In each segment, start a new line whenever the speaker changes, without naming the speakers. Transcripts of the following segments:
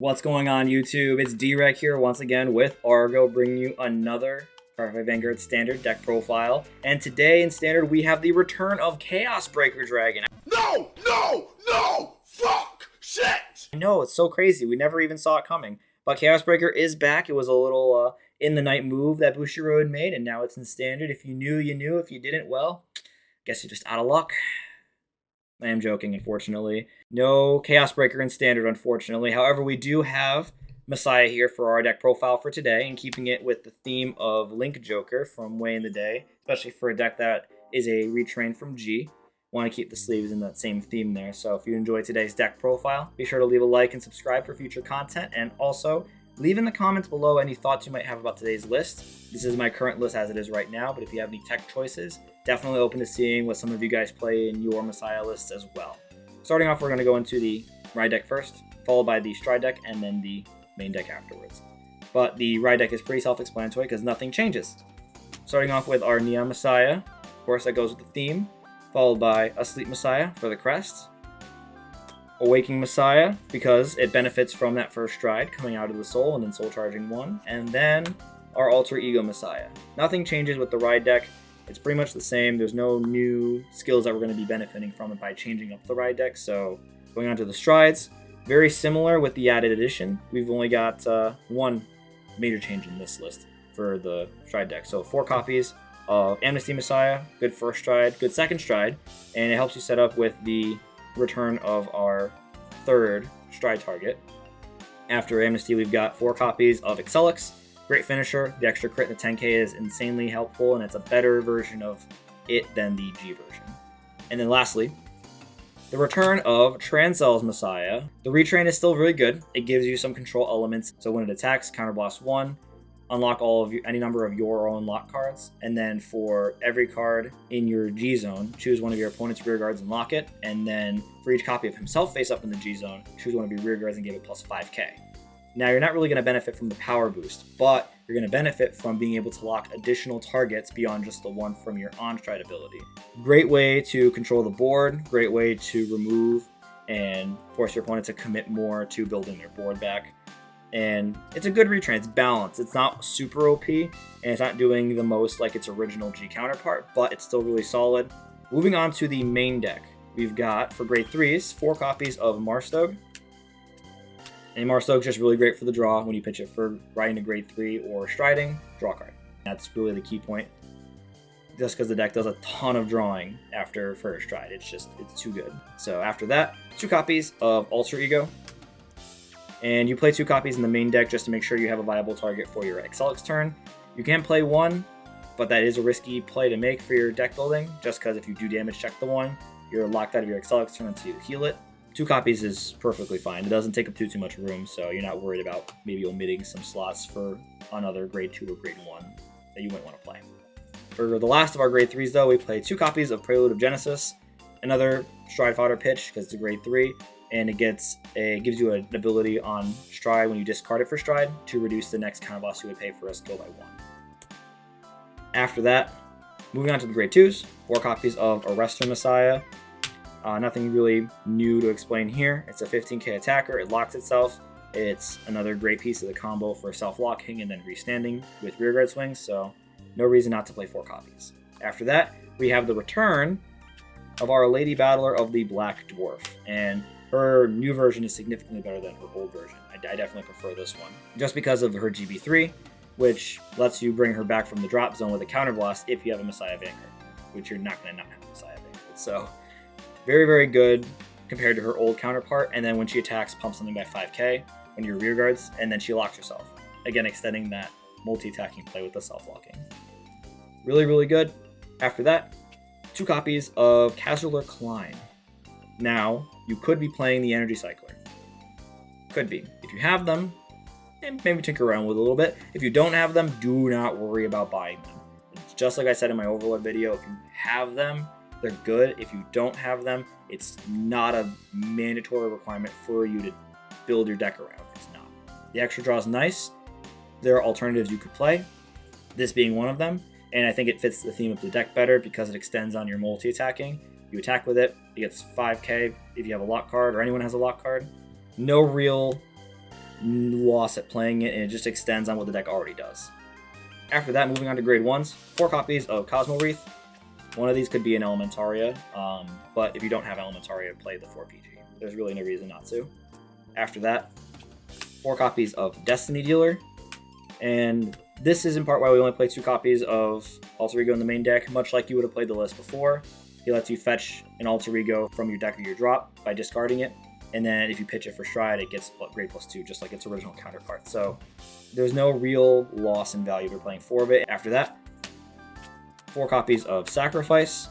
What's going on, YouTube? It's D-Rec here once again with Argo, bringing you another Cardfight Vanguard Standard deck profile. And today in Standard, we have the return of Chaos Breaker Dragon.
No! Fuck! Shit!
I know, it's so crazy. We never even saw it coming. But Chaos Breaker is back. It was a little in-the-night move that Bushiroad had made, and now it's in Standard. If you knew, you knew. If you didn't, well, guess you're just out of luck. I am joking, unfortunately. No Chaos Breaker in Standard, unfortunately. However, we do have Messiah here for our deck profile for today, and keeping it with the theme of Link Joker from way in the day, especially for a deck that is a retrain from G. Want to keep the sleeves in that same theme there. So if you enjoyed today's deck profile, be sure to leave a like and subscribe for future content, and also leave in the comments below any thoughts you might have about today's list. This is my current list as it is right now, but if you have any tech choices, definitely open to seeing what some of you guys play in your Messiah lists as well. Starting off, we're going to go into the Ride deck first, followed by the Stride deck, and then the main deck afterwards. But the Ride deck is pretty self-explanatory because nothing changes. Starting off with our Neon Messiah, of course that goes with the theme, followed by Asleep Messiah for the crest, Awakening Messiah because it benefits from that first stride coming out of the soul and then soul charging one, and then our Alter Ego Messiah. Nothing changes with the Ride deck. It's pretty much the same. There's no new skills that we're going to be benefiting from it by changing up the Ride deck. So going on to the strides, very similar with the added addition. We've only got one major change in this list for the Stride deck. So 4 copies of Amnesty Messiah, good first stride, good second stride, and it helps you set up with the return of our third stride target. After Amnesty, we've got 4 copies of Excelix, great finisher. The extra crit in the 10k is insanely helpful, and it's a better version of it than the G version. And then lastly, the return of Trancel's Messiah. The retrain is still really good. It gives you some control elements, so when it attacks, counterblast 1, unlock any number of your own lock cards, and then for every card in your G zone, choose one of your opponent's rear guards and lock it, and then for each copy of himself face up in the G zone, choose one of your rear guards and give it plus 5k. Now, you're not really going to benefit from the power boost, but you're going to benefit from being able to lock additional targets beyond just the one from your on-stride ability. Great way to control the board, great way to remove and force your opponent to commit more to building their board back. And it's a good retrain. It's balanced. It's not super OP, and it's not doing the most like its original G counterpart, but it's still really solid. Moving on to the main deck, we've got, for grade 3s, 4 copies of Marstog. And Marstog's just really great for the draw when you pitch it for riding to grade 3 or striding, draw a card. That's really the key point. Just because the deck does a ton of drawing after first stride. It's too good. So after that, 2 copies of Alter Ego. And you play 2 copies in the main deck just to make sure you have a viable target for your Excelix turn. You can play 1, but that is a risky play to make for your deck building, just because if you do damage check the 1, you're locked out of your Excelix turn until you heal it. 2 copies is perfectly fine. It doesn't take up too much room, so you're not worried about maybe omitting some slots for another grade 2 or grade 1 that you might want to play. For the last of our grade 3s, though, we play 2 copies of Prelude of Genesis, another stride fodder pitch because it's a grade 3. And it gives you an ability on stride when you discard it for stride to reduce the next counterblast you would pay for a skill by 1. After that, moving on to the grade 2s, 4 copies of Arrestor Messiah. Nothing really new to explain here. It's a 15k attacker. It locks itself. It's another great piece of the combo for self-locking and then restanding with rearguard swings, so no reason not to play 4 copies. After that, we have the return of our Lady Battler of the Black Dwarf, and her new version is significantly better than her old version. I definitely prefer this one. Just because of her GB3, which lets you bring her back from the drop zone with a counterblast if you have a Messiah Vanguard, which you're not going to not have a Messiah Vanguard. So, very, very good compared to her old counterpart. And then when she attacks, pump something by 5k when you're rear guards, and then she locks herself. Again, extending that multi-attacking play with the self-locking. Really, really good. After that, 2 copies of Casualer Klein. Now, you could be playing the Energy Cycler. Could be. If you have them, maybe tinker around with it a little bit. If you don't have them, do not worry about buying them. It's just like I said in my Overlord video, if you have them, they're good. If you don't have them, it's not a mandatory requirement for you to build your deck around. It's not. The extra draw is nice. There are alternatives you could play, this being one of them, and I think it fits the theme of the deck better because it extends on your multi-attacking. You attack with it, it gets 5k if you have a lock card or anyone has a lock card. No real loss at playing it, and it just extends on what the deck already does. After that, moving on to grade 1s, 4 copies of Cosmo Wreath. One of these could be an Elementaria, but if you don't have Elementaria, play the 4 PG. There's really no reason not to. After that, 4 copies of Destiny Dealer, and this is in part why we only play 2 copies of Alter Ego in the main deck, much like you would have played the list before. He lets you fetch an Alter Ego from your deck or your drop by discarding it, and then if you pitch it for Stride, it gets grade +2, just like its original counterpart. So there's no real loss in value for playing 4 of it. After that, 4 copies of Sacrifice.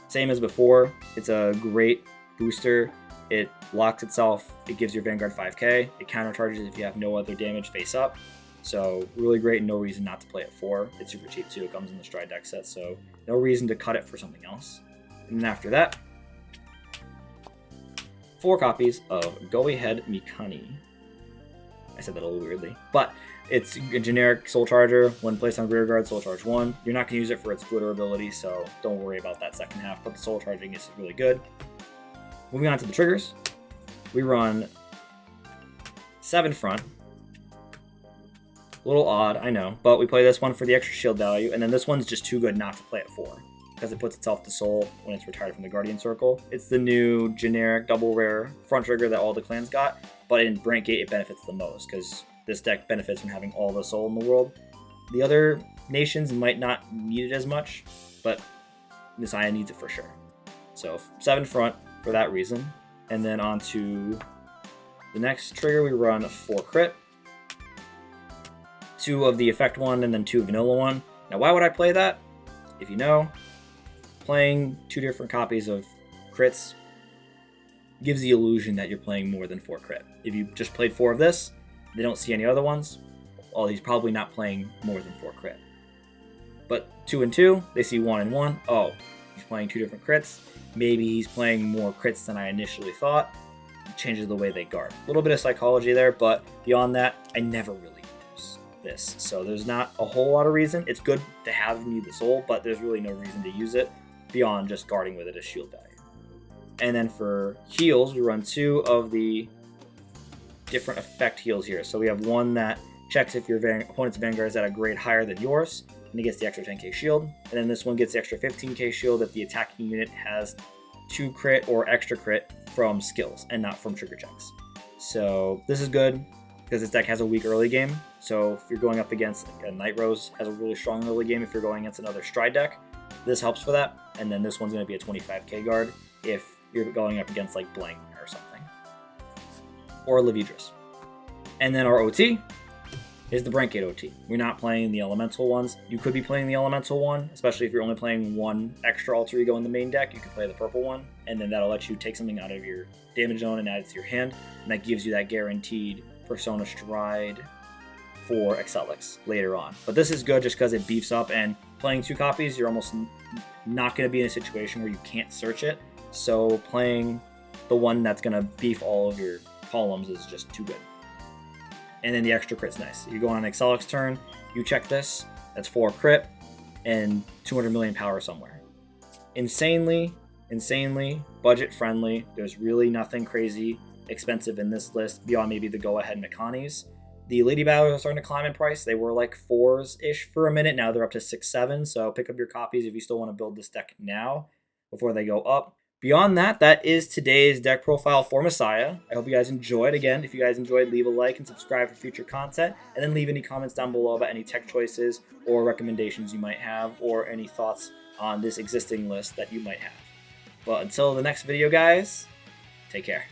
Same as before, it's a great booster. It locks itself, it gives your Vanguard 5k, it countercharges if you have no other damage face up. So really great, no reason not to play it 4. It's super cheap too, it comes in the Stride deck set, so no reason to cut it for something else. And then after that, 4 copies of Go Ahead Mikani. I said that a little weirdly, but it's a generic Soul Charger. When placed on Rearguard, Soul Charge 1. You're not going to use it for its glitter ability, so don't worry about that second half, but the Soul Charging is really good. Moving on to the triggers, we run 7 front. A little odd, I know, but we play this one for the extra shield value, and then this one's just too good not to play at 4, because it puts itself to soul when it's retired from the Guardian Circle. It's the new generic double rare front trigger that all the clans got, but in Brandgate it benefits the most, because this deck benefits from having all the soul in the world. The other nations might not need it as much, but Messiah needs it for sure. So 7 front for that reason. And then on to the next trigger, we run 4 crit. 2 of the effect one, and then 2 vanilla one. Now why would I play that? If you know, playing 2 different copies of crits gives the illusion that you're playing more than 4 crit. If you just played 4 of this, they don't see any other ones, well, he's probably not playing more than 4 crit. But 2 and 2, they see 1 and 1. Oh, he's playing 2 different crits. Maybe he's playing more crits than I initially thought. It changes the way they guard. A little bit of psychology there, but beyond that, I never really use this. So there's not a whole lot of reason. It's good to have him need the soul, but there's really no reason to use it beyond just guarding with it as shield value. And then for heals, we run 2 of the different effect heals here. So we have one that checks if your opponent's Vanguard is at a grade higher than yours, and he gets the extra 10k shield. And then this one gets the extra 15k shield if the attacking unit has 2 crit or extra crit from skills and not from trigger checks. So this is good because this deck has a weak early game. So if you're going up against a Night Rose, has a really strong early game. If you're going against another Stride deck, this helps for that. And then this one's going to be a 25k guard if you're going up against like Blank or something, or Levidrus. And then our OT is the Brandgate OT. We're not playing the elemental ones. You could be playing the elemental one, especially if you're only playing 1 extra Alter Ego in the main deck. You could play the purple one, and then that'll let you take something out of your damage zone and add it to your hand, and that gives you that guaranteed Persona Stride for Excelix later on. But this is good just because it beefs up, and playing 2 copies, you're almost not going to be in a situation where you can't search it. So playing the one that's going to beef all of your columns is just too good. And then the extra crit's nice. You go on an Excelix turn, you check this, that's 4 crit and 200 million power somewhere. Insanely budget friendly. There's really nothing crazy expensive in this list beyond maybe the Go Ahead Mekanis. The Lady Battlers are starting to climb in price. They were like 4s-ish for a minute. Now they're up to 6, 7. So pick up your copies if you still want to build this deck now before they go up. Beyond that, that is today's deck profile for Messiah. I hope you guys enjoyed. Again, if you guys enjoyed, leave a like and subscribe for future content. And then leave any comments down below about any tech choices or recommendations you might have, or any thoughts on this existing list that you might have. But until the next video, guys, take care.